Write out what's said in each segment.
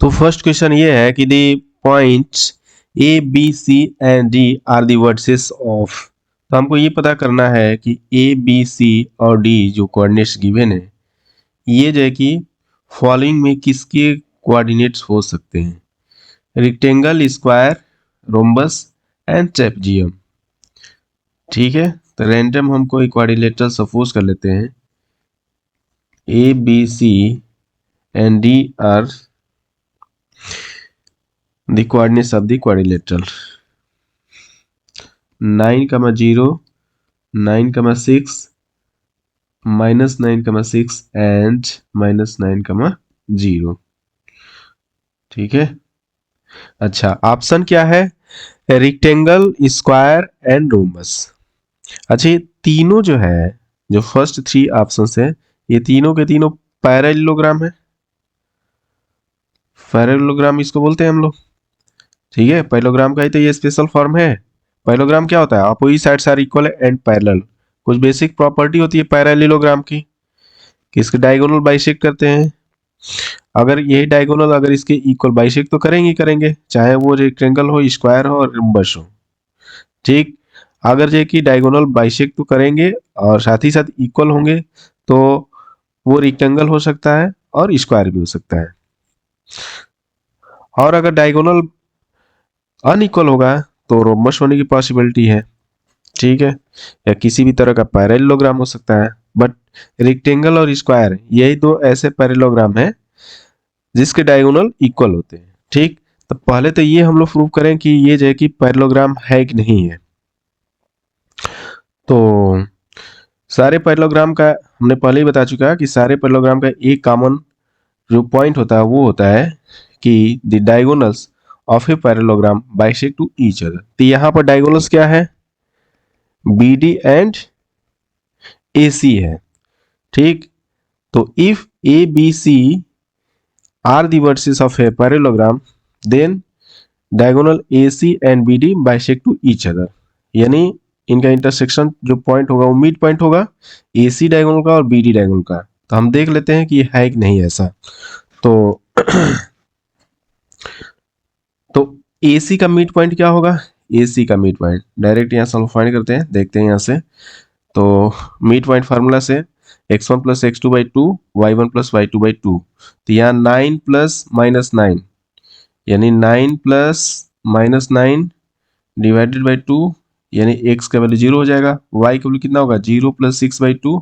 तो first question ये है कि the points A B C and D are the vertices of. तो हमको ये पता करना है कि ए बी सी और डी जो कोऑर्डिनेट्स गिवन है ये जो है कि फॉलोइंग में किसके कोऑर्डिनेट्स हो सकते हैं? Rectangle, square, rhombus and trapezium. ठीक है, तो रैंडम हमको एक क्वाड्रिलेटरल सपोज कर लेते हैं। A B C and D are the coordinates of the quadrilateral 9, 0, 9, 6, -9, 6 and -9, 0। ठीक है, अच्छा ऑप्शन क्या है? Rectangle, square and rhombus. अच्छा ये तीनों जो है, जो फर्स्ट 3 ऑप्शंस है, ये तीनों के तीनों पैरेललोग्राम है। पैरेललोग्राम इसको बोलते हैं हम लोग। ठीक है, पैरेललोग्राम का ही तो ये स्पेशल फॉर्म है। पैरेललोग्राम क्या होता है? Opposite sides are equal and parallel. कुछ बेसिक प्रॉपर्टी होती है पैरेललोग्राम की कि इसके डायगोनल बाइसेक्ट करते हैं। अगर यही डायगोनल अगर इसके इक्वल बाइसेक्ट तो करेंगे ही करेंगे, चाहे वो रेक्टेंगल हो, स्क्वायर हो और रोम्बस हो। ठीक, अगर जो कि डायगोनल बाइसेक्ट तो करेंगे और साथ ही साथ इक्वल होंगे तो वो रेक्टेंगल हो सकता है और स्क्वायर भी हो सकता है। और अगर डायगोनल अनइक्वल होगा तो रोम्बस होने की पॉसिबिलिटी है। ठीक है, या किसी भी तरह का पैरेललोग्राम हो सकता है। बट रेक्टेंगल और स्क्वायर यही दो ऐसे पैरेललोग्राम है जिसके डायगोनल इक्वल होते हैं। ठीक, तो पहले तो ये हम लोग प्रूव करें कि ये जो है कि पैरेललोग्राम है कि नहीं है। तो सारे पैरेललोग्राम का हमने पहले ही बता चुका है कि सारे पैरेललोग्राम का एक कॉमन जो पॉइंट होता है वो होता है कि the diagonals of a parallelogram bisect to each other. तो यहाँ पर डायगोनल्स क्या है? B D and A C है। ठीक, तो if A B C are the vertices of a parallelogram then diagonal A C and B D bisect to each other. यानी इनका इंटरसेक्शन जो पॉइंट होगा वो मिड पॉइंट होगा ए सी डायगोनल का और बी डी डायगोनल का। तो हम देख लेते हैं कि ये है कि नहीं ऐसा। तो तो ए सी का मिड पॉइंट क्या होगा? ए सी का मिड पॉइंट डायरेक्ट यहाँ से हम फाइंड करते हैं, देखते हैं यहाँ से। तो मिड पॉइंट फार्मूला से x1 + x2/2 y1 + y2/2। तो यहाँ 9 + -9 यानी 9 + -9 डिवाइडेड बाई 2 यानी x का वैल्यू 0 हो जाएगा, y का वैल्यू कितना होगा? 0 + 6/2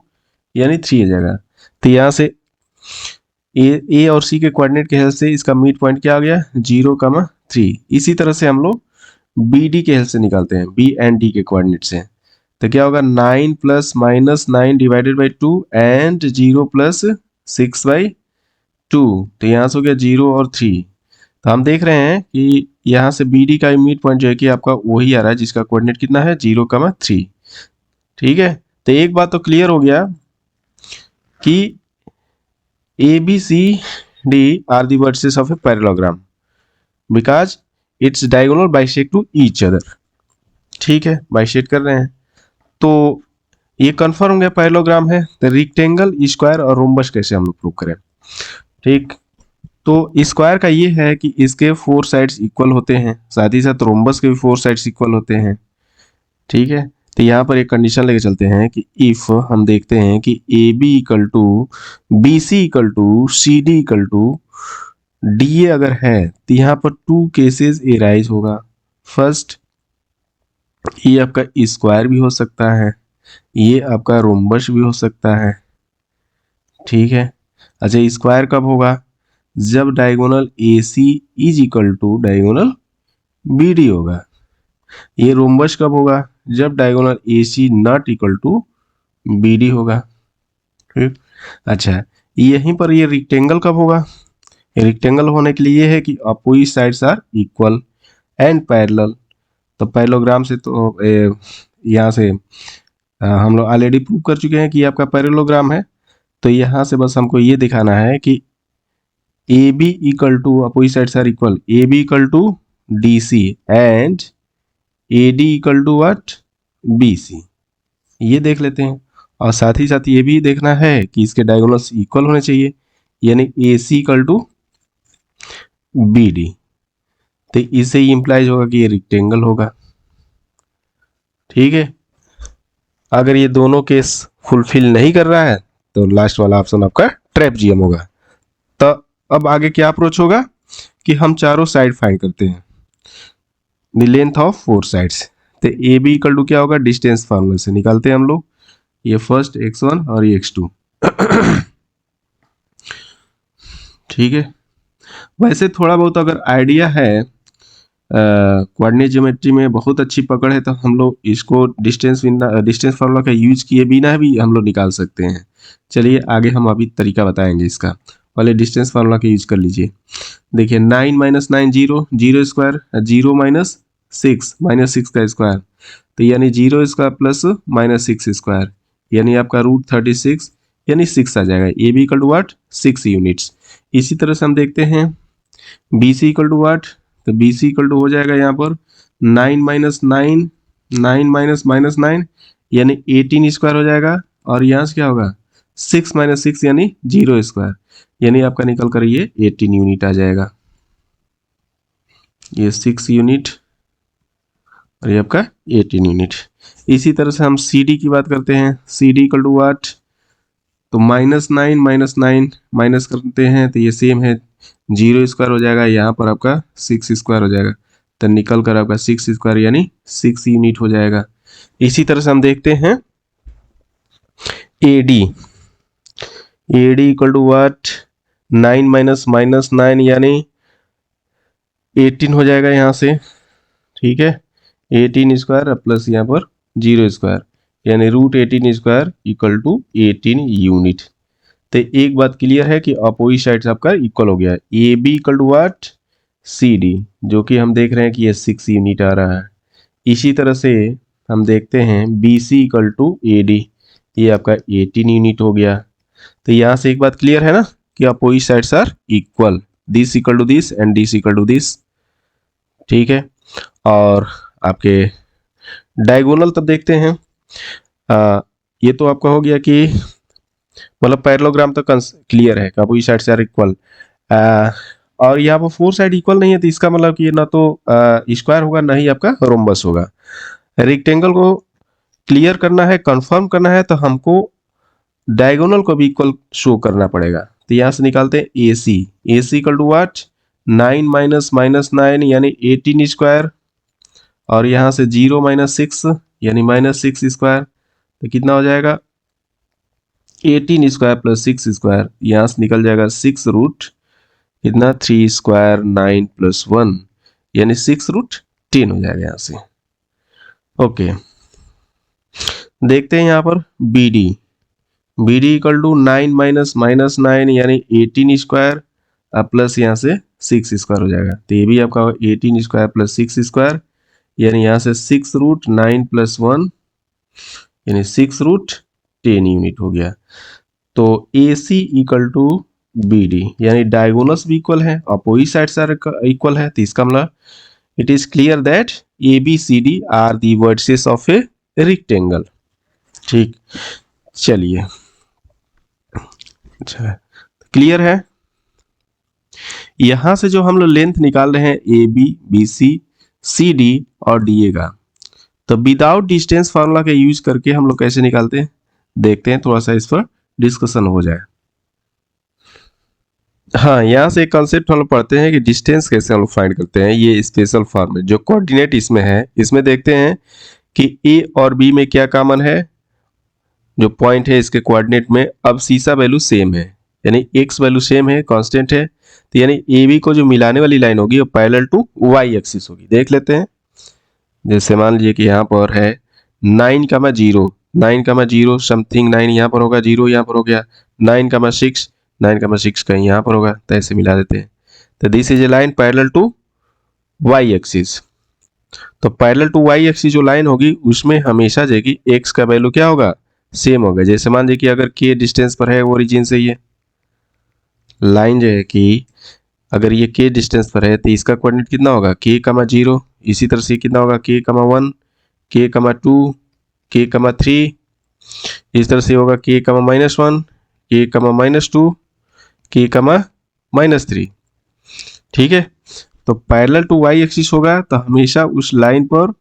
यानी 3 हो जाएगा। तो यहाँ से ए और सी के कोऑर्डिनेट के हेल्प से इसका मिड पॉइंट क्या आ गया? 0, 3। इसी तरह से हम लोग बी डी के हेल्प से निकालते हैं, बी एंड डी के कोऑर्डिनेट से। तो क्या होगा? 9 + -9 डिवाइडेड बाई 2 एंड 0 + 6/2। तो यहाँ से हो गया 0 और 3। तो हम देख रहे हैं कि यहाँ से बी डी का मिड पॉइंट जो है कि आपका वही आ रहा है जिसका कोऑर्डिनेट कितना है? 0, 3। ठीक है, तो एक बात तो क्लियर हो गया कि A B C D are the vertices of a parallelogram because its diagonal bisect to each other. ठीक है, बाइसेक्ट कर रहे हैं तो ये कंफर्म हो गया पैरेललोग्राम है। तो रेक्टेंगल, स्क्वायर और रोम्बस कैसे हम लोग प्रूव करें? ठीक, तो स्क्वायर का ये है कि इसके 4 साइड्स इक्वल होते हैं, साथ ही साथ रोम्बस के भी 4 साइड्स इक्वल होते हैं। ठीक है, तो यहाँ पर एक कंडीशन लेके चलते हैं कि इफ हम देखते हैं कि A B equal to B C equal to C D equal to D A अगर है तो यहाँ पर 2 केसेस एराइज होगा। फर्स्ट, ये आपका स्क्वायर भी हो सकता है, ये आपका रोम्बस भी हो सकता है। ठीक है, अच्छा स्क्वायर कब होगा? जब diagonal A C is equal to diagonal B D होगा। ये रोम्बस कब होगा? जब diagonal A C not equal to B D होगा। ठीक, अच्छा यहीं पर ये रेक्टेंगल कब होगा? रेक्टेंगल होने के लिए ये है कि opposite sides are equal and parallel. तो पैरेललोग्राम से तो यहाँ से हम लोग ऑलरेडी प्रूव कर चुके हैं कि आपका पैरेललोग्राम है। तो यहाँ से बस हमको ये दिखाना है कि A B equal to opposite sides are equal, A B equal to D C and A D equal to what? B C. ये देख लेते हैं और साथ ही साथ ये भी देखना है कि इसके डायगोनल्स इक्वल होने चाहिए, यानी ए C equal to B D. तो इससे ही इंप्लाइज होगा कि ये रेक्टेंगल होगा। ठीक है, अगर ये दोनों केस फुलफिल नहीं कर रहा है तो लास्ट वाला ऑप्शन आपका ट्रेपजियम होगा। तो अब आगे क्या अप्रोच होगा कि हम चारों साइड फाइंड करते हैं, the length of four sides. तो ए बी इक्वल टू क्या होगा, डिस्टेंस फार्मूला से निकालते हैं हम लोग, ये फर्स्ट x1 और ये x2। ठीक है, वैसे थोड़ा बहुत अगर आइडिया है, कोऑर्डिनेट ज्योमेट्री में बहुत अच्छी पकड़ है, तो हम लोग इसको डिस्टेंस फार्मूला का यूज किए बिना भी हम लोग निकाल सकते हैं। चलिए आगे हम अभी तरीका बताएंगे इसका, पहले डिस्टेंस फार्मूला का यूज कर लीजिए। देखिए 9 minus 9 zero, zero square, zero minus six का स्क्वायर, तो यानी zero square plus minus six square, यानी आपका रूट 36 यानी 6 आ जाएगा। A B equal to what, 6 units. इसी तरह से हम देखते हैं B C equal to what, तो बी सी इक्वल टू हो जाएगा यहाँ पर 9 माइनस 9, 9 माइनस माइनस 9 यानी 18 स्क्वायर हो जाएगा, और यहाँ से क्या होगा 6 माइनस 6 यानी जीरो स्क्वायर, यानी आपका निकल कर ये 18 यूनिट आ जाएगा, ये 6 यूनिट और ये आपका 18 यूनिट। इसी तरह से हम सी डी की बात करते हैं, सी डी इक्वल टू वाट, तो माइनस 9 माइनस करते हैं तो ये सेम है, जीरो स्क्वायर हो जाएगा, यहाँ पर आपका 6 स्क्वायर हो जाएगा, तो निकल कर आपका 6 स्क्वायर यानी 6 यूनिट हो जाएगा। इसी तरह से हम देखते हैं A D, A D equal to what, 9 minus minus 9 यानी 18 हो जाएगा यहाँ से। ठीक है, 18 स्क्वायर प्लस यहाँ पर जीरो स्क्वायर, यानी root 18 square equal to 18 unit. तो एक बात क्लियर है कि अपोजिट साइड आपका इक्वल हो गया, A B equal to what, C D, जो कि हम देख रहे हैं कि ये 6 यूनिट आ रहा है। इसी तरह से हम देखते हैं B C equal to A D, ये आपका 18 यूनिट हो गया। तो यहाँ से एक बात क्लियर है ना कि opposite sides are equal, this equal to this and this equal to this. ठीक है, और आपके डायगोनल तब देखते हैं, ये तो आपका हो गया कि मतलब पैरेललोग्राम तो क्लियर है, अपोजिट साइड्स आर इक्वल, और यहाँ पर फोर साइड इक्वल नहीं है, तो इसका मतलब कि ना तो स्क्वायर होगा ना ही आपका रोम्बस होगा। रेक्टेंगल को क्लियर करना है, कंफर्म करना है, तो हमको डायगोनल को भी इक्वल शो करना पड़ेगा। तो यहाँ से निकालते हैं A C, A C equal to what, 9 minus minus 9 यानी 18 स्क्वायर, और यहाँ से 0 माइनस 6 यानी माइनस 6 स्क्वायर, तो कितना हो जाएगा 18 स्क्वायर प्लस 6 स्क्वायर, यहाँ से निकल जाएगा 6 रूट कितना 3 स्क्वायर 9 प्लस 1 यानी 6 रूट 10 हो जाएगा यहाँ से। ओके, देखते हैं यहाँ पर B D, B D equal to 9 minus minus 9 यानी 18 स्क्वायर प्लस यहाँ से 6 स्क्वायर हो जाएगा, तो ये भी आपका 18 स्क्वायर प्लस 6 स्क्वायर, यानी यहाँ से 6 रूट 9 प्लस 1 यानी 6 रूट 10 यूनिट हो गया। तो A C equal to B D, यानी डायगोनल्स भी इक्वल है, अपोजिट साइड्स आर इक्वल है, तो इसका मतलब it is clear that A B C D are the vertices of a rectangle. ठीक, चलिए, अच्छा क्लियर है। यहां से जो हम लोग लेंथ निकाल रहे हैं A B B C C D और डी ए का, तो विदाउट डिस्टेंस फार्मूला का यूज करके हम लोग कैसे निकालते हैं, देखते हैं, थोड़ा सा इस पर डिस्कशन हो जाए। हाँ, यहाँ से एक कॉन्सेप्ट हम लोग पढ़ते हैं कि डिस्टेंस कैसे हम लोग फाइंड करते हैं, ये स्पेशल फॉर्म में जो कोऑर्डिनेट इसमें है, इसमें देखते हैं कि ए और बी में क्या कॉमन है, जो पॉइंट है इसके कोऑर्डिनेट में। अब सी सा वैल्यू सेम है, यानी एक्स वैल्यू सेम है, कांस्टेंट है, तो यानी ए बी को जो मिलाने वाली लाइन होगी वो पैरेलल टू वाई एक्सिस होगी। देख लेते हैं, जैसे मान लीजिए कि यहाँ पर है 9,0, 9,0 समथिंग 9 यहाँ पर होगा, 0 यहाँ पर हो गया, 9,6, 9,6 कहीं यहाँ पर होगा, तो ऐसे मिला देते हैं। तो this is a line parallel to Y axis. तो पैरेलल टू वाई एक्सिस जो लाइन होगी उसमें हमेशा जो कि एक्स का वैल्यू क्या होगा, सेम होगा। जैसे मान लीजिए कि अगर के डिस्टेंस पर है ओरिजिन से, ये लाइन जो है कि अगर ये के डिस्टेंस पर है तो इसका कोऑर्डिनेट कितना होगा के कमा 0, इसी तरह से कितना होगा के कमा 1, के कमा 2, के कमा 3, इस तरह से होगा के कमा -1, के कमा -2, के कमा -3। ठीक है, तो पैरेलल टू वाई एक्सिस होगा तो हमेशा उस लाइन पर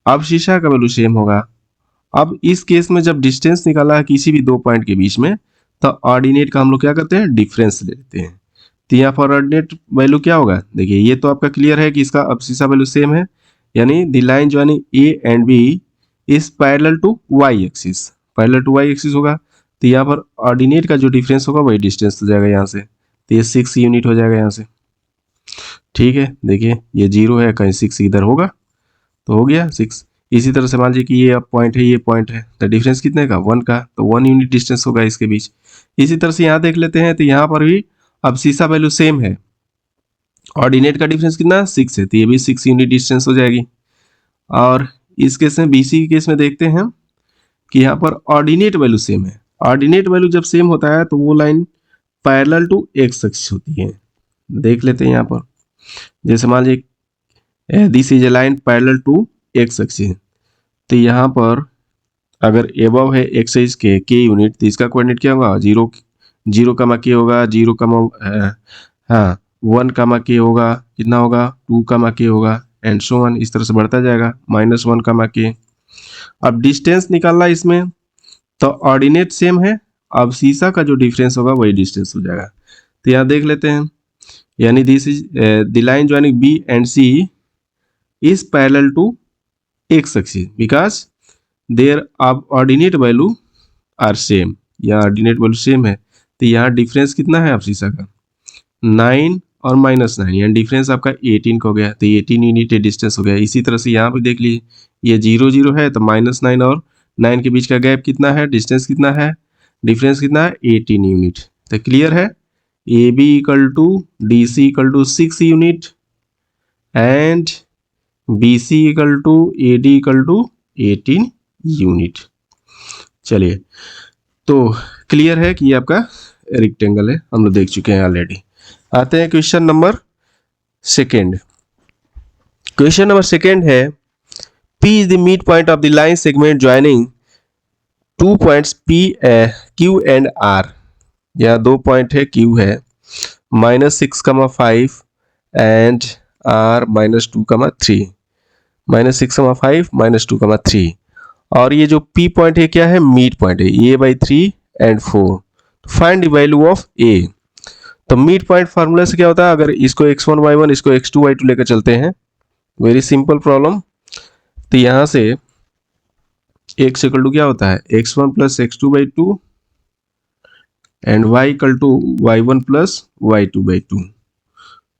अब्सिशा का वैल्यू सेम होगा। अब इस केस में जब डिस्टेंस निकाला है किसी भी दो पॉइंट के बीच में, तो ऑर्डिनेट का हम लोग क्या करते हैं, डिफरेंस ले लेते हैं। तो यहाँ पर ऑर्डिनेट वैल्यू क्या होगा, देखिए ये तो आपका क्लियर है कि इसका अब्सिशा वैल्यू सेम है, यानी the line joining A and B is parallel to Y axis, parallel to Y axis होगा। तो यहाँ पर ऑर्डिनेट का जो डिफरेंस होगा वही डिस्टेंस हो जाएगा यहाँ से, तो ये 6 यूनिट हो जाएगा यहाँ से। ठीक है, देखिए ये 0 है, कहीं 6 इधर होगा तो हो गया 6। इसी तरह से मान लीजिए कि ये अब पॉइंट है, ये पॉइंट है, तो डिफरेंस कितने का, 1 का, तो 1 यूनिट डिस्टेंस होगा इसके बीच। इसी तरह से यहाँ देख लेते हैं, तो यहाँ पर भी अब्सिशा वैल्यू सेम है, ऑर्डिनेट का डिफरेंस कितना 6 है, तो ये भी 6 यूनिट डिस्टेंस हो जाएगी। और इस केस में बीसी के केस में देखते हैं कि यहाँ पर ऑर्डिनेट वैल्यू सेम है। ऑर्डिनेट वैल्यू जब सेम होता है तो वो line parallel to X axis होती है। देख लेते हैं यहाँ पर, जैसे मान लीजिए this is a line parallel to X axis, तो यहाँ पर अगर एबव है एक्स एक्सिस के यूनिट, तो इसका कोऑर्डिनेट क्या होगा, 0 0 कामा के होगा, 0 कामा हाँ 1 कामा के होगा, कितना होगा 2 कामा के होगा, एंड सो ऑन, इस तरह से बढ़ता जाएगा, -1 कामा के। अब डिस्टेंस निकालना इसमें, तो ऑर्डिनेट सेम है, अब शीशा का जो डिफरेंस होगा वही डिस्टेंस हो जाएगा। तो यहाँ देख लेते हैं, यानी this is the line joining B and C is parallel to X axis because their ordinate value are same, यहाँ ऑर्डिनेट वैल्यू सेम है। तो यहाँ डिफरेंस कितना है अब शीशा का, 9 और -9, यानी डिफरेंस आपका 18 का हो गया, तो 18 यूनिट डिस्टेंस हो गया। इसी तरह से यहाँ पे देख लीजिए, ये 0 0 है, तो -9 और 9 के बीच का गैप कितना है, डिस्टेंस कितना है, डिफरेंस कितना है 18 यूनिट। तो क्लियर है, A B equal to D C equal to 6 unit and B C equal to A D equal to 18 unit. चलिए, तो क्लियर है कि ये आपका रेक्टेंगल है, हम लोग देख चुके हैं ऑलरेडी। आते हैं question number second. Question number second है, P is the midpoint of the line segment joining two points P, Q and R। यहाँ दो पॉइंट है, Q है -6,5 एंड R -2,3, -6,5 -2,3, और ये जो P पॉइंट है क्या है, मिड पॉइंट है, A/3 and 4। Find the value of A। तो मिड पॉइंट फार्मूला से क्या होता है, अगर इसको x1 y1 इसको x2 y2 लेकर चलते हैं, वेरी सिंपल प्रॉब्लम। तो यहां से x इक्वल टू क्या होता है, x1 plus x2/2 and y equal to y1 plus y2/2।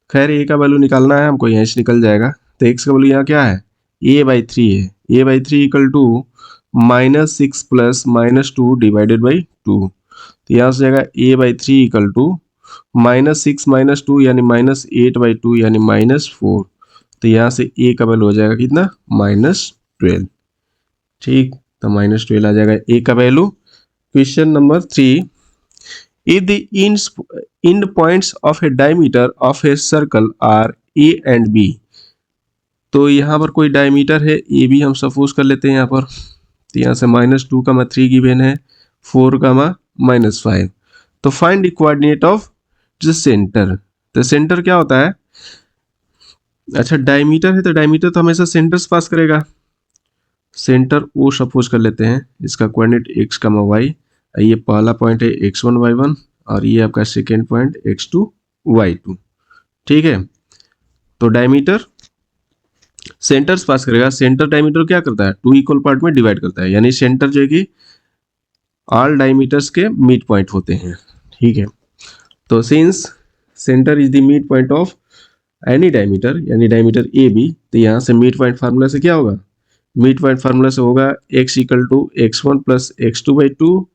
खैर a का वैल्यू निकालना है हमको, यहीं से निकल जाएगा। तो x का वैल्यू यहाँ क्या है, a/3 है, a/3 equal to -6 plus -2 divided by 2। तो यहाँ से जाएगा a/3 इक्वल टू -6 -2 यानी -8/2 यानी -4। तो यहाँ से a का वैल्यू हो जाएगा कितना, -12। ठीक, तो -12 आ जाएगा a का value. Question number 3, if the end points of a diameter of a circle are a and b। तो यहाँ पर कोई डायमीटर है ए बी, हम सपोज कर लेते हैं यहाँ पर। तो यहाँ से -2,3 गिवन है, 4,-5। तो find the coordinate of the centre. तो सेंटर क्या होता है, अच्छा डायमीटर है तो डायमीटर तो हमेशा सेंटर से पास करेगा। सेंटर ओ सपोज कर लेते हैं, इसका कोऑर्डिनेट x, y, ये पहला पॉइंट है x1 y1 और ये आपका सेकेंड पॉइंट x2 y2। ठीक है, तो डायमीटर सेंटर से पास करेगा। सेंटर डायमीटर क्या करता है, 2 इक्वल पार्ट में डिवाइड करता है, यानी सेंटर जो है कि ऑल डायमीटर्स के मिड पॉइंट होते हैं। ठीक है, तो since centre is the mid point of any diameter, यानी डायमीटर ए बी, तो यहाँ से मिड पॉइंट फार्मूला से क्या होगा, मिड पॉइंट फार्मूला से होगा x equal to x1 plus x2/2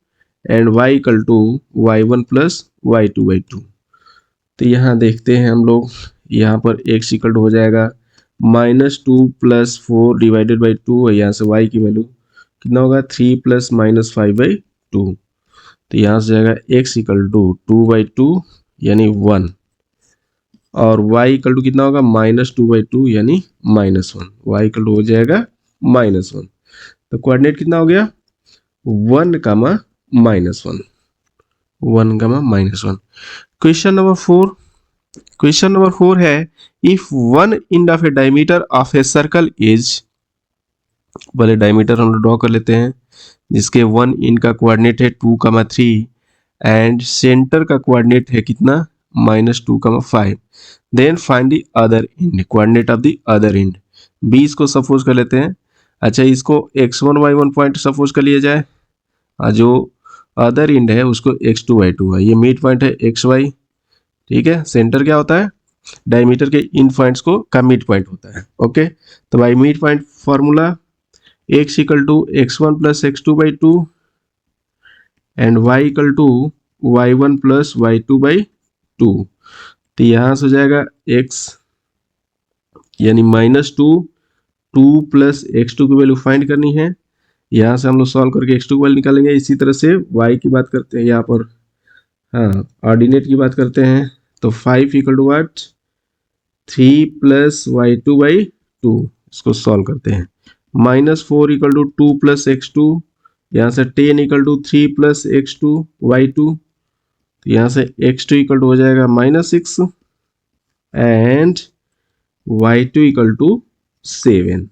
and y equal to y1 plus y2/2। तो यहाँ देखते हैं हम लोग, यहाँ पर x इक्वल टू हो जाएगा -2 प्लस 4 डिवाइडेड बाई 2, और यहाँ से y की वैल्यू कितना होगा, 3 प्लस -5/2। तो यहाँ से जाएगा x इक्वल टू 2/2 यानी 1, और y इक्वल टू कितना होगा, -2/2 यानी -1, y इक्वल टू हो जाएगा -1। तो कोऑर्डिनेट कितना हो गया, 1, -1, 1, -1। क्वेश्चन नंबर 4, क्वेश्चन नंबर 4 है if one end of A diameter of a circle is, पहले डायमीटर हम लोग ड्रॉ कर लेते हैं जिसके वन एंड का कोऑर्डिनेट है 2,3 एंड सेंटर का कोऑर्डिनेट है कितना -2,5, then find the other end, coordinate of the other end. 20 को सपोज कर लेते हैं। अच्छा, इसको x1 y1 पॉइंट सपोज कर लिया जाए, जो अदर एंड है उसको x2 y2 है, ये मिड पॉइंट है xy, ठीक है। सेंटर क्या होता है, डायमीटर के इन पॉइंट्स को का मिड पॉइंट होता है। ओके, तो भाई midpoint formula x equal to x1 plus x2/2 and y equal to y1 plus y2/2। तो यहां से हो जाएगा x यानी -2, 2 प्लस x2 की वैल्यू फाइंड करनी है। यहाँ से हम लोग सॉल्व करके x2 की वैल्यू निकालेंगे। इसी तरह से y की बात करते हैं यहाँ पर, हाँ ऑर्डिनेट की बात करते हैं, तो 5 equal to watt 3 plus y2/2, इसको सॉल्व करते हैं। -4 इक्वल टू 2 प्लस x2, यहाँ से 10 equal to 3 plus x2 y2, तो यहाँ से x2 इक्वल टू हो जाएगा -6 एंड y2 इक्वल टू 7।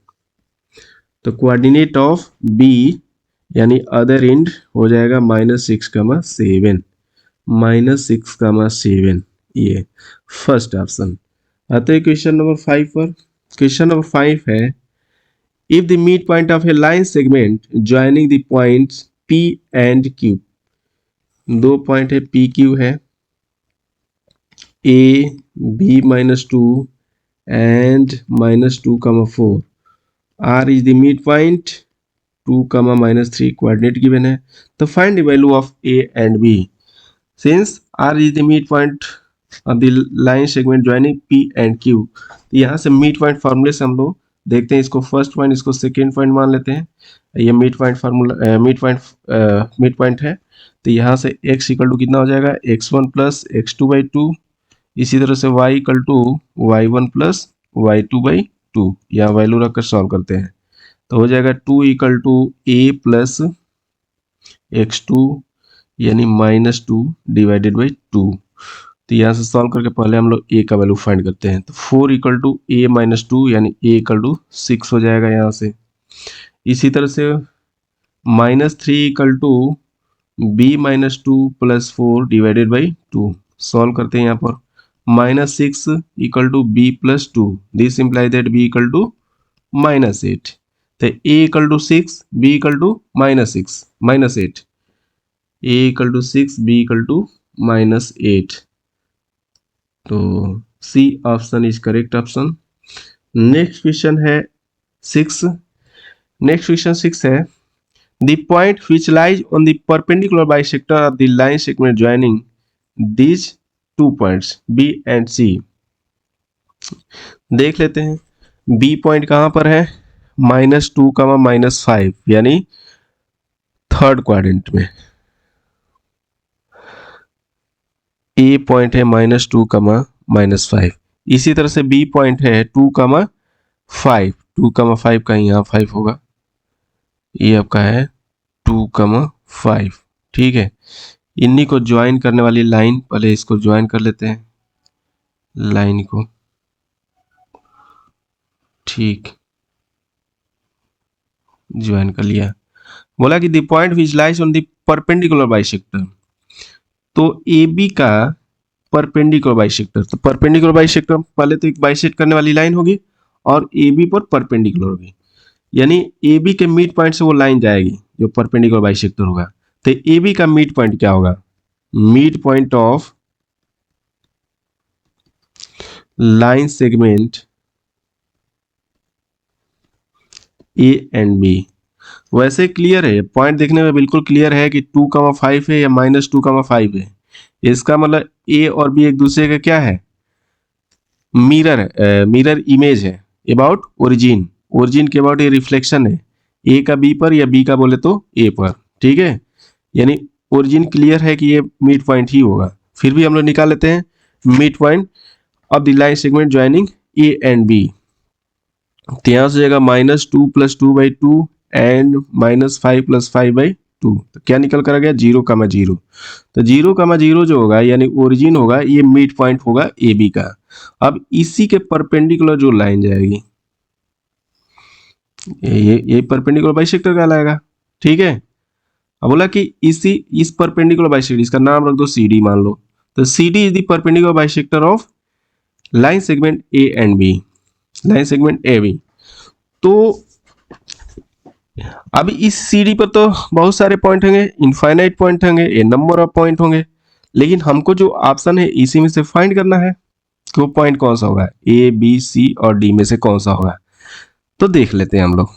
तो कोऑर्डिनेट ऑफ b यानी अदर एंड हो जाएगा -6,7, -6,7, ये फर्स्ट ऑप्शन। आते हैं क्वेश्चन नंबर 5 पर। क्वेश्चन नंबर 5 है if the mid point of A line segment joining the points p and q, दो पॉइंट है p q है, a b -2 and -2,4, r is the midpoint, 2, -3 coordinate given है। तो find the value of a and b since r is the midpoint of the line segment joining p and q। तो यहाँ से mid point फार्मूले से हम लोग देखते हैं, इसको फर्स्ट पॉइंट इसको सेकेंड पॉइंट मान लेते हैं। ये mid point formula mid point है, तो यहाँ से x इक्वल टू कितना हो जाएगा x1 प्लस x2/2, इसी तरह से y equal to y1 plus y2/2, यहाँ वैल्यू रखकर सॉल्व करते हैं तो हो जाएगा 2 equal to a plus x2 यानी -2 डिवाइडेड बाई 2। तो यहाँ से सॉल्व करके पहले हम लोग a का वैल्यू फाइंड करते हैं, तो 4 इक्वल टू a -2 यानी a इक्वल टू 6 हो जाएगा यहाँ से। इसी तरह से -3 equal to b -2 plus 4 divided by 2, solve करते हैं यहाँ पर। -6 equal to b plus 2, this imply that b equal to -8, तो a equal to 6, b equal to -8, a equal to 6, b equal to -8, तो C option is correct option. Next question है 6। Next question 6 है the point which lies on the perpendicular bisector of the line segment joining these two points B and C। देख लेते हैं B point कहां पर है, -2, -5 यानी थर्ड क्वाड्रेंट में। A पॉइंट है -2, -5। इसी तरह से B पॉइंट है 2,5, 2,5 का यहाँ 5 होगा, ये आपका है 2,5, ठीक है। इन्हीं को ज्वाइन करने वाली लाइन, पहले इसको ज्वाइन कर लेते हैं लाइन को, ठीक, ज्वाइन कर लिया। बोला कि the point which lies on the perpendicular bisector, तो AB का परपेंडिकुलर बाइसेक्टर, तो परपेंडिकुलर बाइसेक्टर पहले तो एक बाइसेक्ट करने वाली लाइन होगी और AB पर परपेंडिकुलर होगी, यानी AB के मिड पॉइंट से वो लाइन जाएगी जो परपेंडिकुलर बाइसेक्टर होगा। तो AB का मिड पॉइंट क्या होगा, mid point of line segment A and B। वैसे क्लियर है, पॉइंट देखने में बिल्कुल क्लियर है कि 2,5 है या -2,5 है। इसका मतलब A और B एक दूसरे का क्या है, मिरर इमेज है अबाउट ओरिजिन, ओरिजिन के अबाउट ये रिफ्लेक्शन है, A का B पर या B का बोले तो A पर, ठीक है। यानी ओरिजिन क्लियर है कि ये मिड पॉइंट ही होगा। फिर भी हम लोग निकाल लेते हैं mid point of the line segment joining A and B। तो यहाँ से जाएगा -2 + 2/2 एंड -5 + 5/2, 2, तो क्या निकल कर आ गया 0,0। तो 0,0 जो होगा यानी ओरिजिन होगा, ये मिड पॉइंट होगा ए बी का। अब इसी के परपेंडिकुलर जो लाइन जाएगी ये परपेंडिकुलर बाइसेक्टर कहलाएगा। ठीक है, अब बोला कि इस परपेंडिकुलर बाइसेक्टर, इसका नाम रख दो सी डी मान लो। तो C D is the perpendicular bisector of line segment A and B, line segment A B. तो अब इस सीडी पर तो बहुत सारे पॉइंट होंगे, इनफाइनाइट पॉइंट होंगे, ए नंबर ऑफ पॉइंट होंगे, लेकिन हमको जो ऑप्शन है इसी में से फाइंड करना है कि वो पॉइंट कौन सा होगा, ए बी सी और डी में से कौन सा होगा। तो देख लेते हैं हम लोग।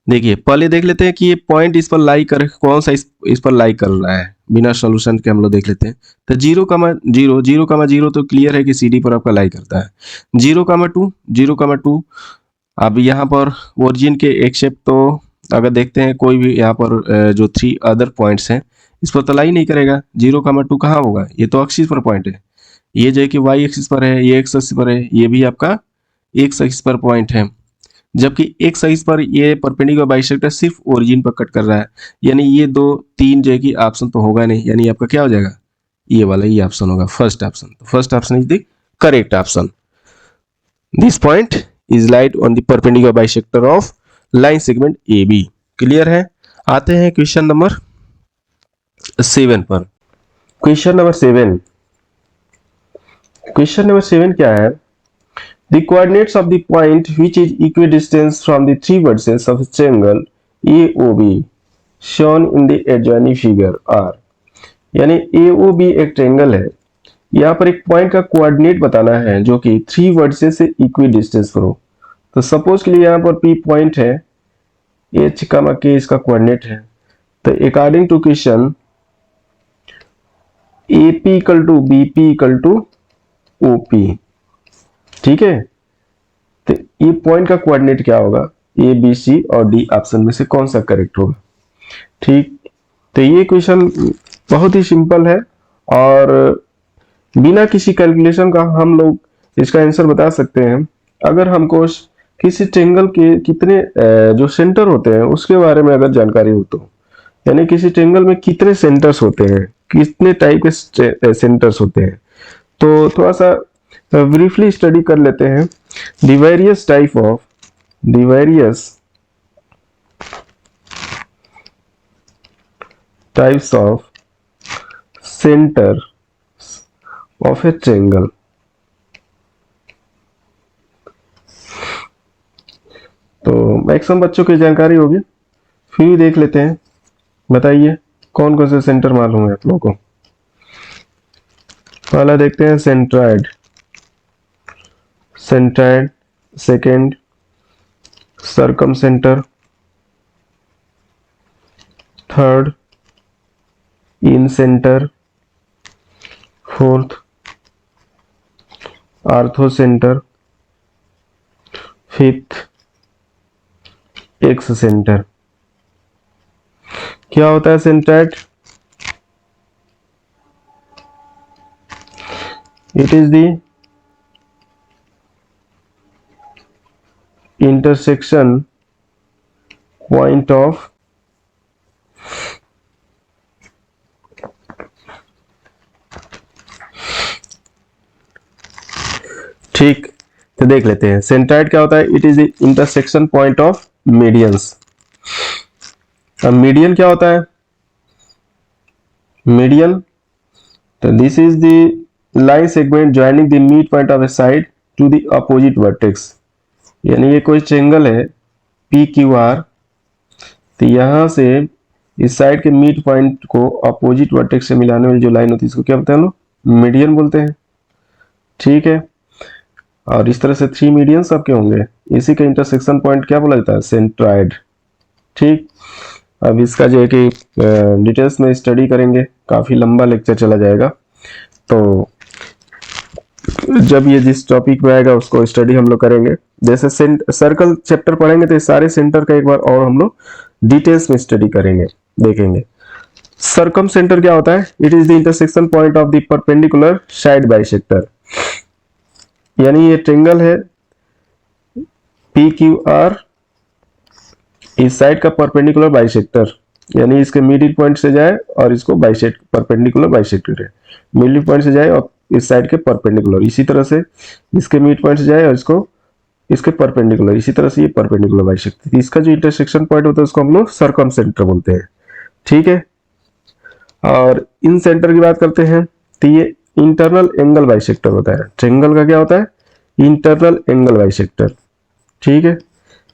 देखिए पहले देख लेते हैं कि ये पॉइंट इस पर लाई कर, कौन सा इस पर लाई कर रहा है, बिना सोल्यूशन के हम लोग देख लेते हैं। तो 0,0 तो क्लियर है कि सी डी पर आपका लाई करता है। 0,2 अब यहाँ पर ओरिजिन के एक्सेप्ट, तो अगर देखते हैं कोई भी यहाँ पर जो 3 अदर पॉइंट्स हैं इस पर तो लाई नहीं करेगा। 0,2 कहाँ होगा, ये तो एक्सिस पर पॉइंट है, ये जो है कि वाई एक्सिस पर है, ये एक्स एक्सिस पर है, ये भी आपका एक्स एक्सिस पर पॉइंट है। जबकि एक्स एक्सिस पर ये परपेंडिकुलर बाइसेक्टर सिर्फ ओरिजिन पर कट कर रहा है, यानी ये 2 3 जो है कि ऑप्शन तो होगा नहीं, यानी आपका क्या हो जाएगा, ये वाला ही ऑप्शन होगा, first option. First option is the correct option. This point is light on the perpendicular bisector of line segment AB। Clear है। आते हैं क्वेश्चन नंबर 7 पर। क्वेश्चन नंबर 7, क्वेश्चन नंबर 7 क्या है, the coordinates of the point which is equidistant from the three vertices of a triangle AOB shown in the adjoining figure are, यानी AOB एक triangle है, यहाँ पर एक पॉइंट का कोऑर्डिनेट बताना है जो कि 3 वर्टिसेस से इक्विडिस्टेंस पर हो। तो सपोज के लिए यहाँ पर P पॉइंट है, H का K इसका कोऑर्डिनेट है। तो according to question AP equal to BP equal to OP। ठीक है, तो ये पॉइंट का कोऑर्डिनेट क्या होगा, A B C और D ऑप्शन में से कौन सा करेक्ट होगा। ठीक, तो ये क्वेश्चन बहुत ही सिंपल है और बिना किसी कैलकुलेशन का हम लोग इसका आंसर बता सकते हैं। अगर हमको किसी ट्रायंगल के कितने जो सेंटर होते हैं उसके बारे में अगर जानकारी हो तो, यानी किसी ट्रायंगल में कितने सेंटर्स होते हैं, कितने टाइप के सेंटर्स होते हैं, तो थोड़ा सा ब्रीफली स्टडी कर लेते हैं। The various types of centre of a triangle. तो मैक्सिमम बच्चों की जानकारी होगी, फिर भी देख लेते हैं। बताइए कौन कौन से सेंटर मालूम है आप लोगों को। पहला देखते हैं centroid, second circumcentre, third incentre, fourth orthocentre, fifth excentre. क्या होता है centroid, it is the intersection point of ठीक, तो देख लेते हैं सेंट्राइड क्या होता है, it is the intersection point of medians. अब मीडियन क्या होता है, मीडियन, तो this is the line segment joining the mid point of a side to the opposite vertex. यानी ये कोई ट्रायंगल है PQR, तो यहां से इस साइड के मिड पॉइंट को अपोजिट वर्टेक्स से मिलाने वाली जो लाइन होती है इसको क्या बोलते हैं हम लोग, मीडियन बोलते हैं। ठीक है, और इस तरह से 3 मीडियन सबके होंगे, इसी का इंटरसेक्शन पॉइंट क्या बोला जाता है, सेंट्राइड। ठीक, अब इसका जो है कि डिटेल्स में स्टडी करेंगे, काफ़ी लंबा लेक्चर चला जाएगा, तो जब ये जिस टॉपिक में आएगा उसको स्टडी हम लोग करेंगे। जैसे सर्कल चैप्टर पढ़ेंगे तो सारे सेंटर का एक बार और हम लोग डिटेल्स में स्टडी करेंगे, देखेंगे। सर्कम सेंटर क्या होता है, it is the intersection point of the perpendicular side bisector. यानी ये ट्रायंगल है PQR, इस साइड का परपेंडिकुलर बाइसेक्टर यानी इसके मिडिल पॉइंट से जाए और इसको बाइसेक्ट परपेंडिकुलर बाइसेक्टर है, मिडिल पॉइंट से जाए और इस साइड के परपेंडिकुलर, इसी तरह से इसके मिड पॉइंट से जाए और इसको इसके परपेंडिकुलर, इसी तरह से ये परपेंडिकुलर बाइसेक्टर, इसका जो इंटरसेक्शन पॉइंट होता है उसको हम लोग सर्कम सेंटर बोलते हैं। ठीक है, और इन सेंटर की बात करते हैं तो ये इंटरनल एंगल बाइसेक्टर होता है। ट्रायंगल का क्या होता है? Internal angle bisector. ठीक है,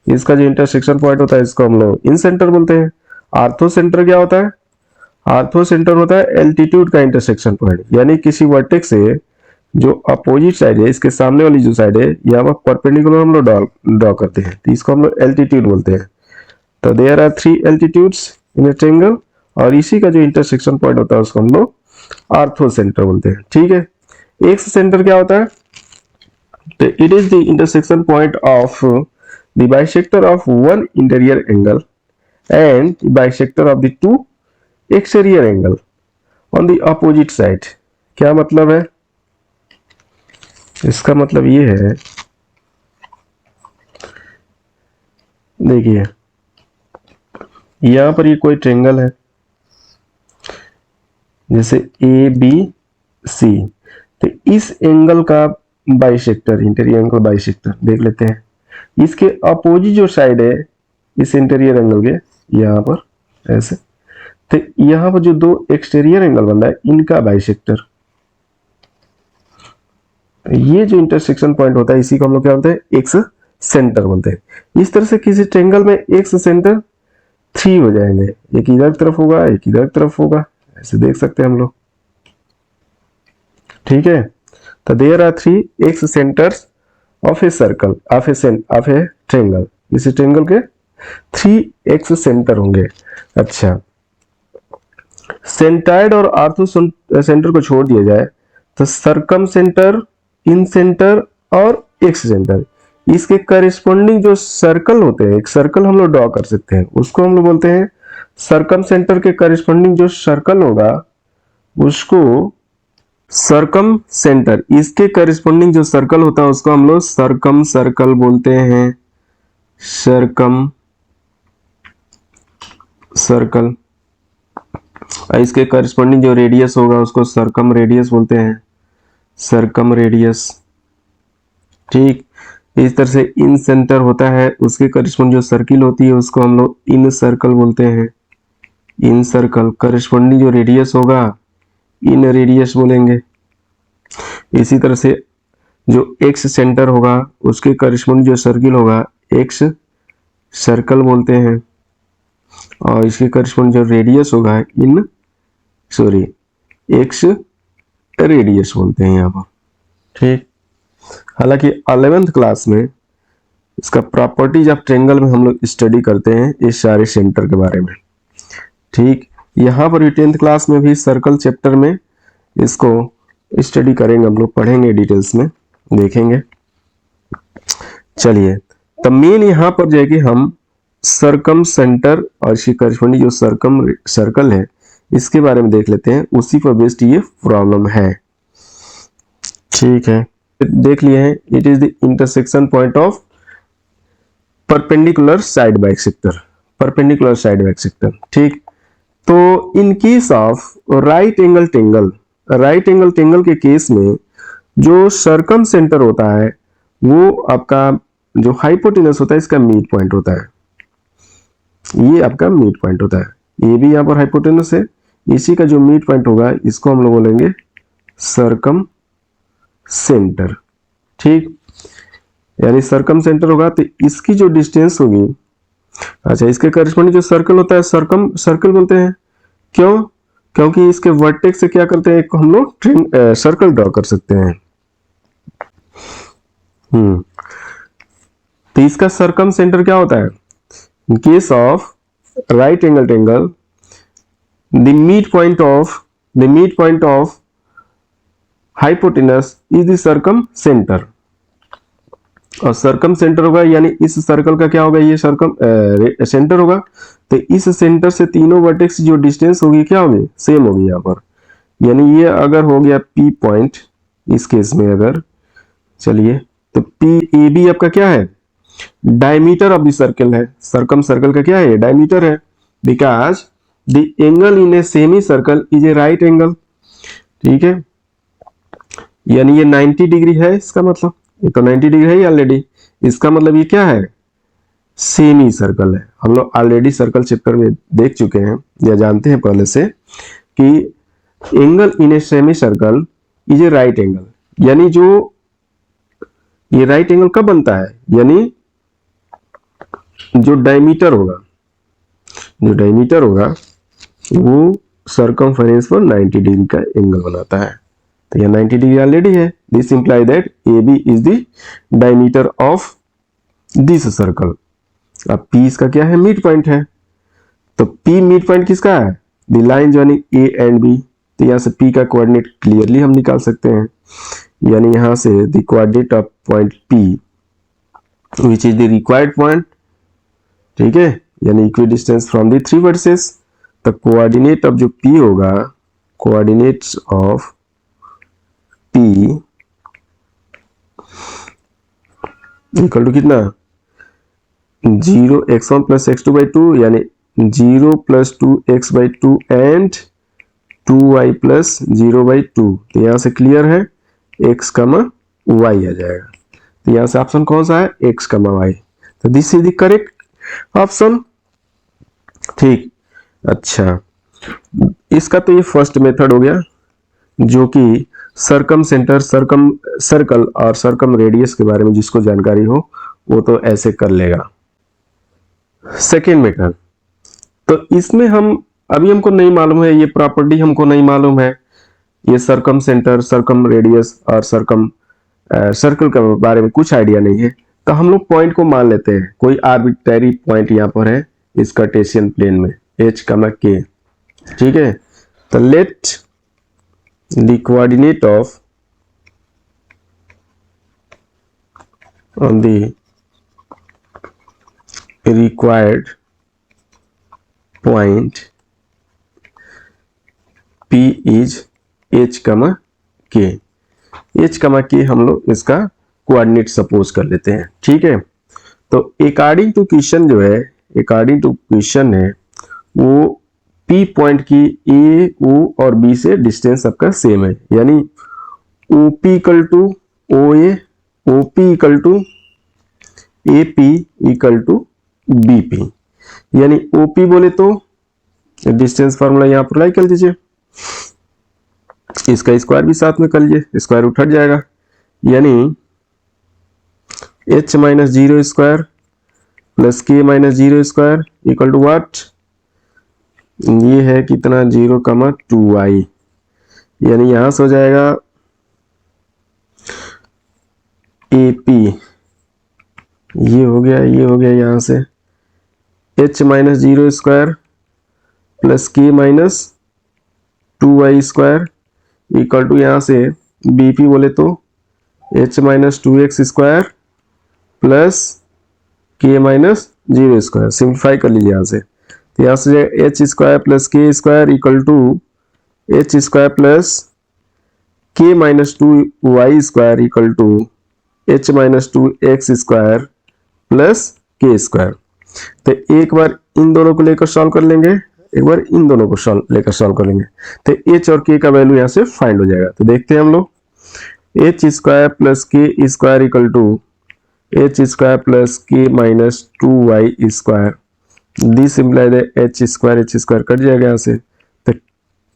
इसका जो इंटरसेक्शन पॉइंट होता है इसको हम लोग इन सेंटर बोलते हैं। आर्थो सेंटर क्या होता है? आर्थो सेंटर होता है एल्टीट्यूड का इंटरसेक्शन पॉइंट, यानी किसी वर्टेक्स से जो अपोजिट साइड है, इसके सामने वाली जो साइड है यहाँ पर परपेंडिकुलर हम लोग ड्रॉ करते हैं, तो इसको हम लोग एल्टीट्यूड बोलते हैं। तो there are 3 altitudes in a triangle, और इसी का जो इंटरसेक्शन पॉइंट होता है उसको हम लोग आर्थो सेंटर बोलते हैं। ठीक है, एक्स सेंटर क्या होता है? तो it is the intersection point of the bisector of one interior angle and bisector of the two exterior angle on the opposite side. क्या मतलब है इसका? मतलब ये है, देखिए यहां पर ये कोई ट्रायंगल है जैसे ए बी सी, तो इस एंगल का बाइसेक्टर, इंटीरियर एंगल बाइसेक्टर देख लेते हैं। इसके अपोजिट जो साइड है इस इंटीरियर एंगल के, यहां पर ऐसे, तो यहां पर जो दो एक्सटीरियर एंगल बन रहा है इनका बाइसेक्टर, ये जो इंटरसेक्शन पॉइंट होता है इसी को हम लोग क्या बोलते हैं? एक्स सेंटर बोलते हैं। इस तरह से किसी ट्रायंगल में एक्स सेंटर 3 हो जाएंगे, एक इधर तरफ होगा एक इधर तरफ होगा, ऐसे देख सकते हैं हम लोग। ठीक है, तो there are 3 excentres of a circle of a triangle. इस ट्रायंगल के 3 एक्स सेंटर होंगे। अच्छा, सेंटाइड और आर्थो सेंटर को छोड़ दिया जाए तो सर्कम सेंटर, इन सेंटर और एक्स सेंटर, इसके करिस्पॉन्डिंग जो सर्कल होते हैं, एक सर्कल हम लोग ड्रॉ कर सकते हैं, उसको हम लोग बोलते हैं सर्कम सेंटर के करिस्पॉन्डिंग जो सर्कल होगा उसको सर्कम सेंटर, इसके करिस्पॉन्डिंग जो सर्कल होता है उसको हम लोग सर्कम सर्कल बोलते हैं। सर्कम सर्कल, इसके करिस्पॉन्डिंग जो रेडियस होगा उसको सर्कम रेडियस बोलते हैं, सर्कम रेडियस। ठीक, इस तरह से इन सेंटर होता है, उसके करिस्पॉन्डिंग जो सर्किल होती है उसको हम लोग इन सर्कल बोलते हैं। इन सर्कल करिस्पॉन्डिंग जो रेडियस होगा इन रेडियस बोलेंगे। इसी तरह से जो एक्स सेंटर होगा उसके करिस्पॉन्डिंग जो सर्किल होगा एक्स सर्कल बोलते हैं, और इसके करिस्पॉन्डिंग जो रेडियस होगा एक्स रेडियस बोलते हैं यहाँ पर। ठीक, हालांकि 11th क्लास में इसका प्रॉपर्टीज ऑफ ट्रायंगल में हम लोग स्टडी करते हैं इस सारे सेंटर के बारे में। ठीक, यहाँ पर भी 10th क्लास में भी सर्कल चैप्टर में इसको स्टडी करेंगे, हम लोग पढ़ेंगे डिटेल्स में, देखेंगे। चलिए, तो मेन यहाँ पर जाएगी हम सर्कम सेंटर और इसकी करिस्पॉन्डिंग जो सर्कल है इसके बारे में देख लेते हैं, उसी पर बेस्ड ये प्रॉब्लम है। ठीक है, देख लिए हैं, it is the intersection point of perpendicular side bisector, perpendicular side bisector. ठीक, तो in case of right angle triangle, right angle triangle के केस में जो सर्कम सेंटर होता है वो आपका जो हाइपोटेनस होता है इसका मिड पॉइंट होता है, ये आपका मिड पॉइंट होता है। ये भी यहाँ पर हाइपोटेनस है, इसी का जो मिड पॉइंट होगा इसको हम लोग बोलेंगे सर्कम सेंटर। ठीक, यानी सर्कम सेंटर होगा तो इसकी जो डिस्टेंस होगी, अच्छा इसके करिस्पॉन्डिंग जो सर्कल होता है सर्कम सर्कल बोलते हैं। क्यों? क्योंकि इसके वर्टेक्स से क्या करते हैं, हम लोग सर्कल ड्रॉ कर सकते हैं। तो इसका सर्कम सेंटर क्या होता है? In case of right angle triangle the mid point of hypotenuse is the circum centre, और सर्कम सेंटर होगा यानी इस सर्कल का क्या होगा, ये सर्कम सेंटर होगा। तो इस सेंटर से तीनों वर्टेक्स जो डिस्टेंस होगी क्या होगी, सेम होगी यहाँ पर। यानी ये अगर हो गया पी पॉइंट, इस केस में अगर चलिए तो पी ए बी आपका क्या है, डायमीटर ऑफ द सर्कल है। सर्कम सर्कल का क्या है, डायमीटर है, because the angle in a semi circle is a right angle. ठीक है, यानी ये 90 डिग्री है, इसका मतलब ये तो 90 डिग्री है ऑलरेडी, इसका मतलब ये क्या है, सेमी सर्कल है। हम लोग ऑलरेडी सर्कल चैप्टर में देख चुके हैं या जानते हैं पहले से कि angle in a semi circle is a right angle, यानी जो ये राइट एंगल कब बनता है, यानी जो डायमीटर होगा वो सरकमफेरेंस पर 90 डिग्री का एंगल बनाता है। तो यह 90 डिग्री ऑलरेडी है। This imply that A B is the diameter of this circle. अब P इसका क्या है, मिड पॉइंट है। तो P मिड पॉइंट किसका है, the line joining A and B। तो यहाँ से P का कोऑर्डिनेट क्लियरली हम निकाल सकते हैं, यानी यहाँ से the coordinate of point P which is the required point. ठीक है, यानी equidistance from the three vertices. तो कोऑर्डिनेट ऑफ जो P होगा, coordinates of P equal to कितना, 0 x1 प्लस x2 बाई 2, यानी 0 plus 2x by 2 and 2y plus 0 by 2। तो यहाँ से क्लियर है x कमा y आ जाएगा। तो यहाँ से ऑप्शन कौन सा है, x कमा y। तो this is the correct option. ठीक, अच्छा, इसका तो ये फर्स्ट मेथड हो गया, जो कि सरकम सेंटर, सर्कल और सरकम रेडियस के बारे में जिसको जानकारी हो वो तो ऐसे कर लेगा। सेकेंड मेथड, तो इसमें हमको नहीं मालूम है, ये प्रॉपर्टी हमको नहीं मालूम है, ये सरकम सेंटर, सरकम रेडियस और सर्कल के बारे में कुछ आइडिया नहीं है। तो हम लोग पॉइंट को मान लेते हैं, कोई आर्बिट्ररी पॉइंट यहाँ पर है इस कार्टेशियन प्लेन में h, k। ठीक है, तो let the coordinate of on the required point P is h, k। h, k हम लोग इसका कोऑर्डिनेट सपोज कर लेते हैं। ठीक है, तो अकॉर्डिंग टू क्वेश्चन है वो P पॉइंट की A, O और B से डिस्टेंस सबका सेम है, यानी OP equal to OA, OP equal to AP equal to BP, यानी OP बोले तो डिस्टेंस फार्मूला यहाँ पर अप्लाई कर दीजिए, इसका स्क्वायर भी साथ में कर लीजिए, स्क्वायर रूट हट जाएगा, यानी h minus 0 square plus k minus 0 square equal to what, ये है कितना 0, 2y, यानी यहां से हो जाएगा AP, ये हो गया यहां से h minus 0 square plus k minus 2y square equal to यहाँ से BP बोले तो h minus 2x square plus k minus 0 square. Simplify कर लीजिए यहाँ से, तो यहाँ से h square plus k square equal to h square plus k minus 2y square equal to h minus 2x square plus k square. तो एक बार इन दोनों को लेकर सॉल्व कर लेंगे, एक बार इन दोनों को लेकर सॉल्व कर लेंगे, तो h और k का वैल्यू यहाँ से फाइंड हो जाएगा। तो देखते हैं हम लोग, h square plus k square equal to h square plus k minus 2y square. This imply that h square cut जाएगा यहाँ से, तो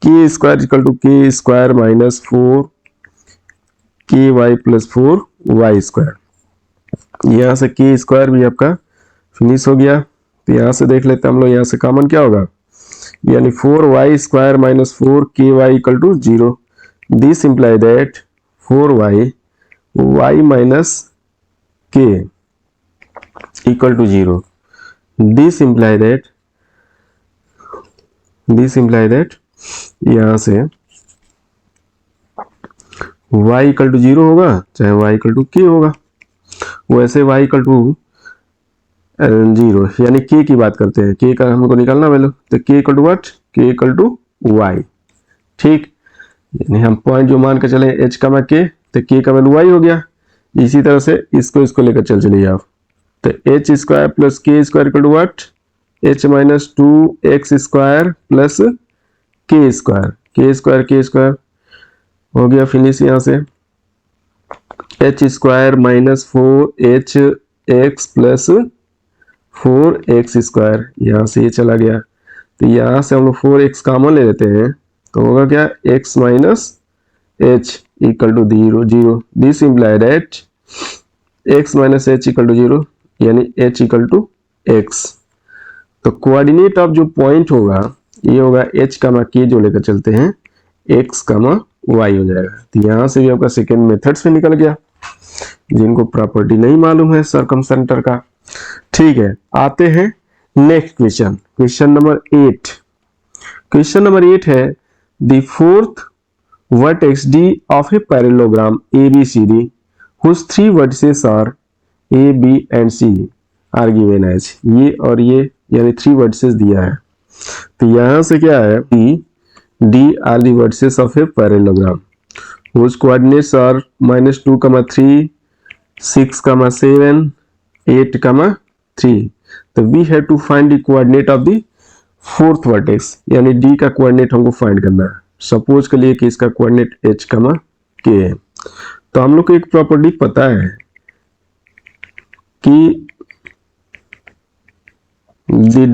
k square equal to k square minus 4ky plus 4y square. यहाँ से k square भी आपका finish हो गया। तो यहाँ से देख लेते हैं हम लोग, यहाँ से कॉमन क्या होगा, यानी 4y square minus 4ky equal to 0। This imply that 4y y minus k equal to 0। This imply that यहाँ से y इक्वल टू 0 होगा, चाहे y इक्वल टू k होगा। वैसे y इक्वल टू 0, यानी k की बात करते हैं, k का हमको निकालना वैल्यू, तो k equal to what, k equal to y। ठीक, यानी हम पॉइंट जो मान के चले h का k, तो k का वैल्यू y हो गया। इसी तरह से इसको लेकर चलिए आप, तो h square plus k square equal to what, h minus 2x² plus k² हो गया फिनिश। यहाँ से h² minus 4hx plus 4x², यहाँ से ये चला गया, तो यहाँ से हम लोग 4x कॉमन ले लेते हैं, तो होगा क्या, x minus h equal to 0। This imply that x minus h equal to 0, यानी h इक्वल टू x। तो कोऑर्डिनेट ऑफ जो पॉइंट होगा ये होगा h कामा k जो लेकर चलते हैं x कामा y हो जाएगा। तो यहाँ से भी आपका सेकेंड मेथड से निकल गया, जिनको प्रॉपर्टी नहीं मालूम है सर्कमसेंटर का। ठीक है, आते हैं next question, question number 8। Question number 8 है the fourth vertex D of a parallelogram ABCD whose three vertices are A, B and C are given as, ये और ये यानी 3 vertices दिया है। तो यहाँ से क्या है, D are the vertices of a parallelogram whose coordinates are -2, 3, 6, 7, 8, 3। तो we have to find the coordinate of the fourth vertex, यानी D का कोऑर्डिनेट हमको फाइंड करना है। सपोज के लिए कि इसका कोऑर्डिनेट h, k है, तो हम लोग को एक प्रॉपर्टी पता है कि the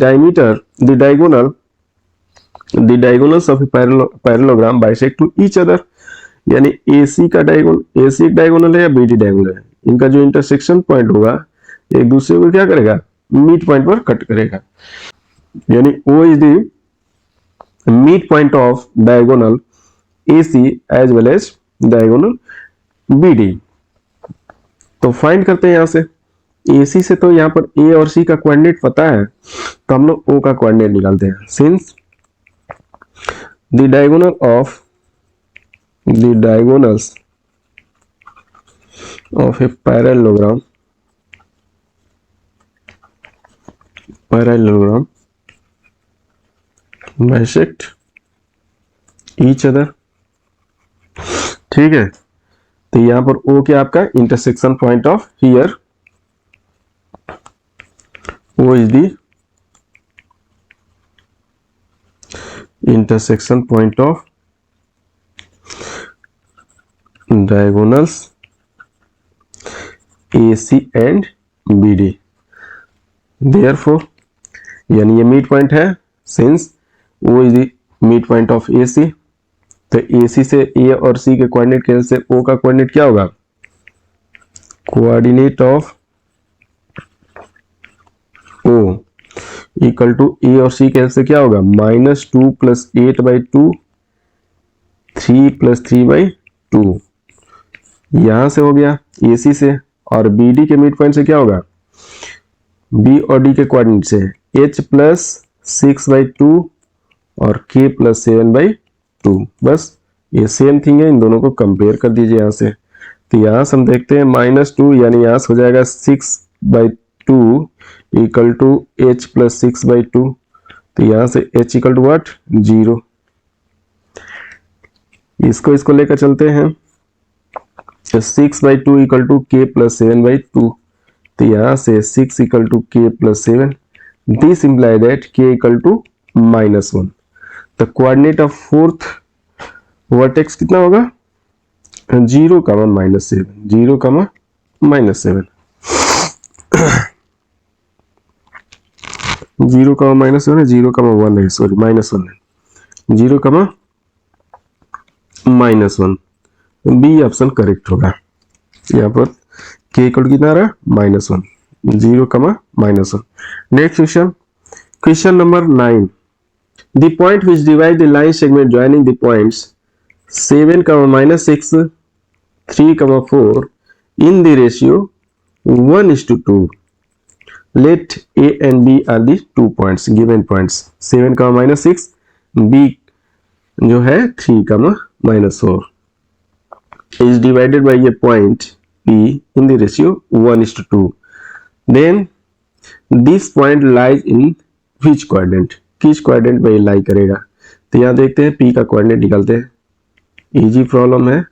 diagonals of a parallelogram bisect to each other, यानी AC का डायगोनल, AC एक डायगोनल है या BD डायगोनल है, इनका जो इंटरसेक्शन पॉइंट होगा एक दूसरे को क्या करेगा, मिड पॉइंट पर कट करेगा, यानी O is the mid point of diagonal AC as well as diagonal BD। तो फाइंड करते हैं यहाँ से AC से, तो यहाँ पर A और C का कोऑर्डिनेट पता है, तो हम लोग O का कोऑर्डिनेट निकालते हैं। Since the diagonals of a parallelogram bisect each other, ठीक है। तो यहां पर O क्या आपका intersection point of here, O is the intersection point of diagonals AC and BD। Therefore यानी ये मिड पॉइंट है, since O is the mid point of AC, तो AC से A और C के कोऑर्डिनेट कैंसिल से O का कोऑर्डिनेट क्या होगा, coordinate of O equal to A और C कैंसिल से क्या होगा, -2 + 8/2, 3 + 3/2, यहां से हो गया AC से, और BD के मिड पॉइंट से क्या होगा, B और D के कोऑर्डिनेट से H + 6/2 और K + 7/2, बस ये सेम थिंग है, इन दोनों को कंपेयर कर दीजिए यहाँ से। तो यहाँ से हम देखते हैं -2, यानी यहाँ से हो जाएगा 6/2 इक्वल टू H + 6/2, तो यहाँ से H इक्वल टू व्हाट, 0। इसको लेकर चलते हैं, 6/2 इक्वल टू K + 7/2, तो यहाँ से 6 equal to K + 7, this imply that K equal to -1। तो कोऑर्डिनेट ऑफ फोर्थ वर्टेक्स कितना होगा, 0, -7, 0, -7, 0, -7 है, 0, -1 है, सॉरी -1 है, 0, -1, बी ऑप्शन करेक्ट होगा। यहाँ पर K इक्वल कितना रहा, -1, 0, -1। Next question, question number 9। The point which divides the line segment joining the points 7, -6, 3, 4 in the ratio 1:2. Let A and B are the 2 points, given points 7, -6, B जो है 3, -4 is divided by a point P in the ratio 1:2. Then this point lies in which quadrant? किस quadrant में लाई करेगा? तो यहाँ देखते हैं P का कोऑर्डिनेट निकालते हैं, इजी प्रॉब्लम है,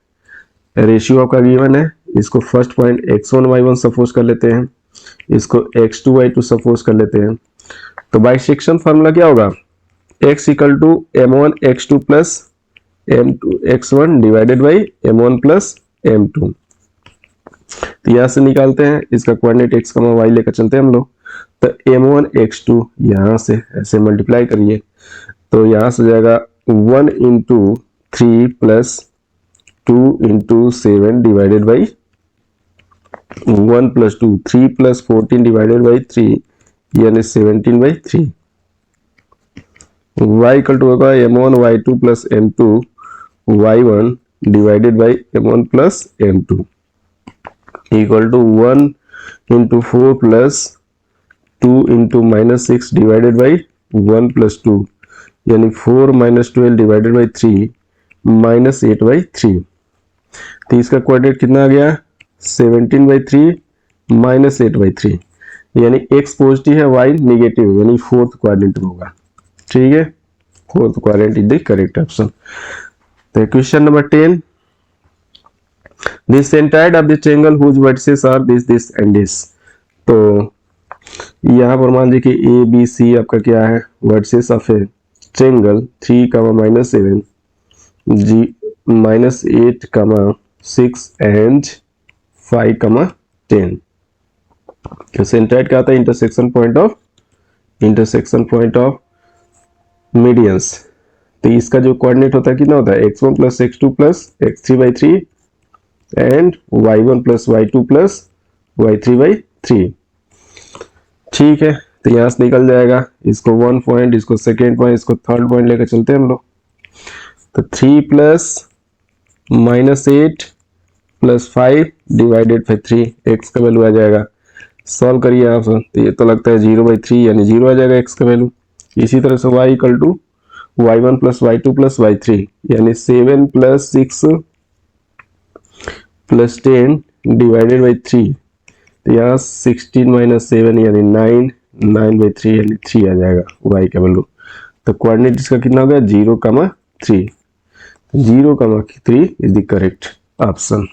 रेशियो आपका गिवन है, इसको first point x1 y1 suppose कर लेते हैं, इसको x2 y2 सपोज कर लेते हैं, तो बाइसेक्शन फार्मूला क्या होगा, x equal to m1 x2 plus m2 x1 divided by m1 plus m2। तो यहां से निकालते हैं, इसका कोऑर्डिनेट x, y लेकर चलते हैं हम लोग। तो m1 x2 यहां से ऐसे मल्टीप्लाई करिए, तो यहां से जाएगा 1 into 3 plus 2 into 7 divided by 1 plus 2, 3 plus 14 divided by 3 यानी 17 बाई 3। y इक्वल टू होगा m1 y2 plus m2 y1 divided by m1 plus m2 equal to 1 into 4 plus 2 into minus 6 divided by 1 plus 2 यानी 4 minus 12 divided by 3 minus 8 by 3। तो इसका coordinate कितना आ गया, 17 by 3 minus 8 by 3, यानी x positive है y negative, यानी fourth quadrant होगा। ठीक है, fourth quadrant is the correct option. तो question number 10, this centroid of the triangle whose vertices are this and this। तो यहाँ पर मान लीजिए कि ए बी सी आपका क्या है, वर्टिसेस ऑफ ए ट्रायंगल 3, -7 जी -8, 6 एंड 5, 10। तो सेंट्राइड क्या आता है, इंटरसेक्शन पॉइंट ऑफ मीडियंस। तो इसका जो कोऑर्डिनेट होता है कितना होता है, x1 plus x2 plus x3 by 3 and y1 plus y2 plus y3 by 3। ठीक है, तो यहां से निकल जाएगा, इसको 1 पॉइंट, इसको सेकेंड पॉइंट, इसको थर्ड पॉइंट लेकर चलते हैं हम लोग। तो 3 plus -8 plus 5 divided by 3, x का वैल्यू आ जाएगा। सॉल्व करिए आप, तो ये तो लगता है 0/3 यानी 0 आ जाएगा x का वैल्यू। इसी तरह से y equal to y1 plus y2 plus y3 यानी 7 प्लस 6 प्लस 10 डिवाइडेड बाई 3। तो यहाँ 16 माइनस 7 यानी 9, 9/3 यानी 3 आ जाएगा y का वैल्यू। तो कोऑर्डिनेट इसका कितना हो गया, 0,3। 0,3 is the correct option.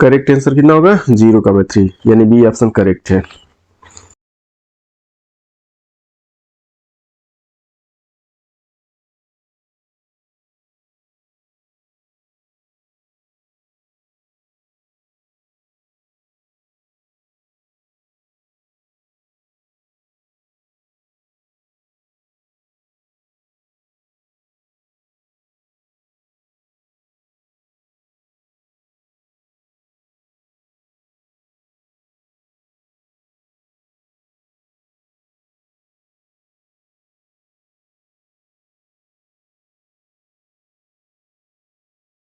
Correct answer कितना होगा, 0,3 यानी बी ऑप्शन करेक्ट है।